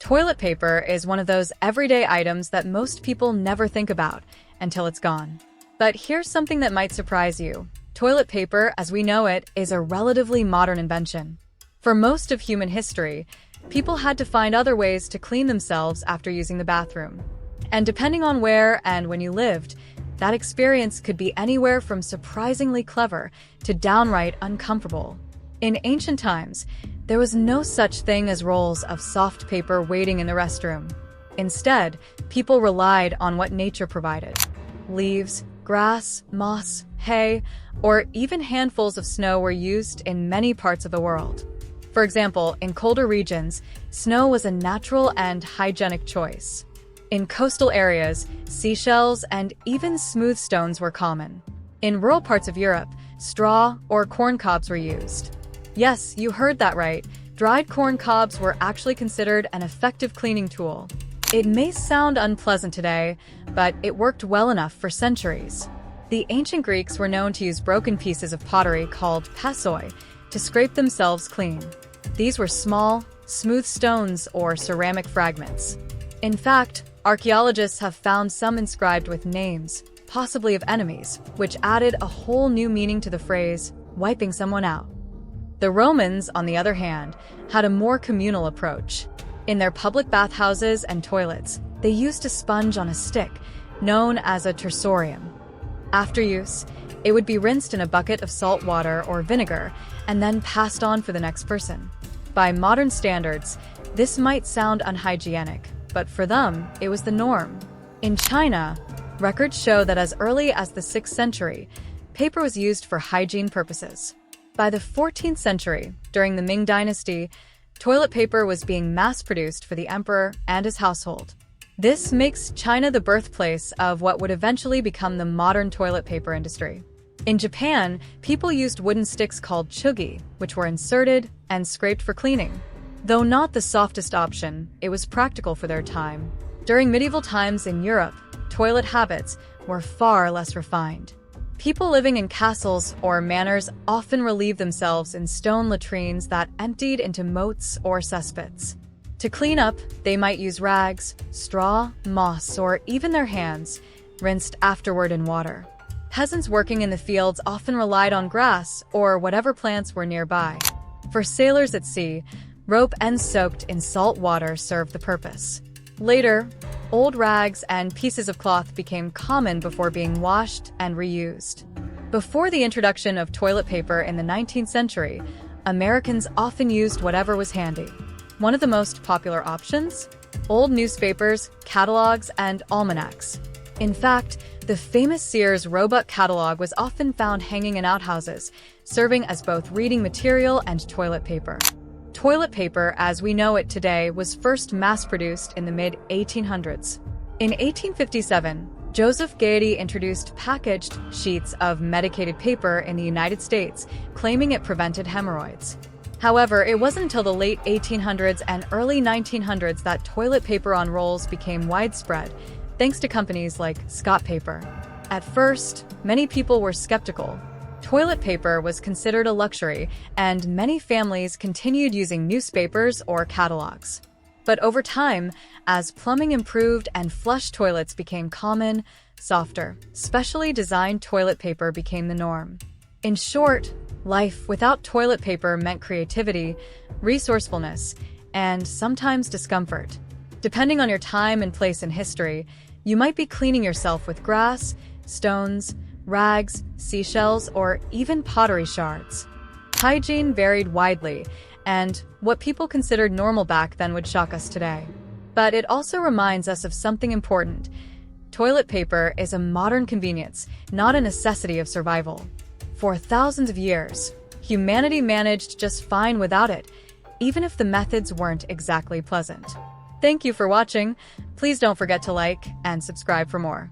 Toilet paper is one of those everyday items that most people never think about until it's gone. But here's something that might surprise you. Toilet paper, as we know it, is a relatively modern invention. For most of human history, people had to find other ways to clean themselves after using the bathroom. And depending on where and when you lived, that experience could be anywhere from surprisingly clever to downright uncomfortable. In ancient times, there was no such thing as rolls of soft paper waiting in the restroom. Instead, people relied on what nature provided. Leaves, grass, moss, hay, or even handfuls of snow were used in many parts of the world. For example, in colder regions, snow was a natural and hygienic choice. In coastal areas, seashells and even smooth stones were common. In rural parts of Europe, straw or corn cobs were used. Yes, you heard that right. Dried corn cobs were actually considered an effective cleaning tool. It may sound unpleasant today, but it worked well enough for centuries. The ancient Greeks were known to use broken pieces of pottery called passoi to scrape themselves clean. These were small, smooth stones or ceramic fragments. In fact, archaeologists have found some inscribed with names, possibly of enemies, which added a whole new meaning to the phrase, wiping someone out. The Romans, on the other hand, had a more communal approach. In their public bathhouses and toilets, they used a sponge on a stick, known as a tersorium. After use, it would be rinsed in a bucket of salt water or vinegar and then passed on for the next person. By modern standards, this might sound unhygienic, but for them, it was the norm. In China, records show that as early as the 6th century, paper was used for hygiene purposes. By the 14th century, during the Ming Dynasty, toilet paper was being mass-produced for the emperor and his household. This makes China the birthplace of what would eventually become the modern toilet paper industry. In Japan, people used wooden sticks called chugi, which were inserted and scraped for cleaning. Though not the softest option, it was practical for their time. During medieval times in Europe, toilet habits were far less refined. People living in castles or manors often relieved themselves in stone latrines that emptied into moats or cesspits. To clean up, they might use rags, straw, moss, or even their hands, rinsed afterward in water. Peasants working in the fields often relied on grass or whatever plants were nearby. For sailors at sea, rope ends soaked in salt water served the purpose. Later, old rags and pieces of cloth became common before being washed and reused. Before the introduction of toilet paper in the 19th century, Americans often used whatever was handy. One of the most popular options? Old newspapers, catalogs, and almanacs. In fact, the famous Sears Roebuck catalog was often found hanging in outhouses, serving as both reading material and toilet paper. Toilet paper, as we know it today, was first mass-produced in the mid-1800s. In 1857, Joseph Gaiety introduced packaged sheets of medicated paper in the United States, claiming it prevented hemorrhoids. However, it wasn't until the late 1800s and early 1900s that toilet paper on rolls became widespread, thanks to companies like Scott Paper. At first, many people were skeptical. Toilet paper was considered a luxury, and many families continued using newspapers or catalogs. But over time, as plumbing improved and flush toilets became common, softer, specially designed toilet paper became the norm. In short, life without toilet paper meant creativity, resourcefulness, and sometimes discomfort. Depending on your time and place in history, you might be cleaning yourself with grass, stones, rags, seashells, or even pottery shards. Hygiene varied widely, and what people considered normal back then would shock us today. But it also reminds us of something important. Toilet paper is a modern convenience, not a necessity of survival. For thousands of years, humanity managed just fine without it, even if the methods weren't exactly pleasant. Thank you for watching. Please don't forget to like and subscribe for more.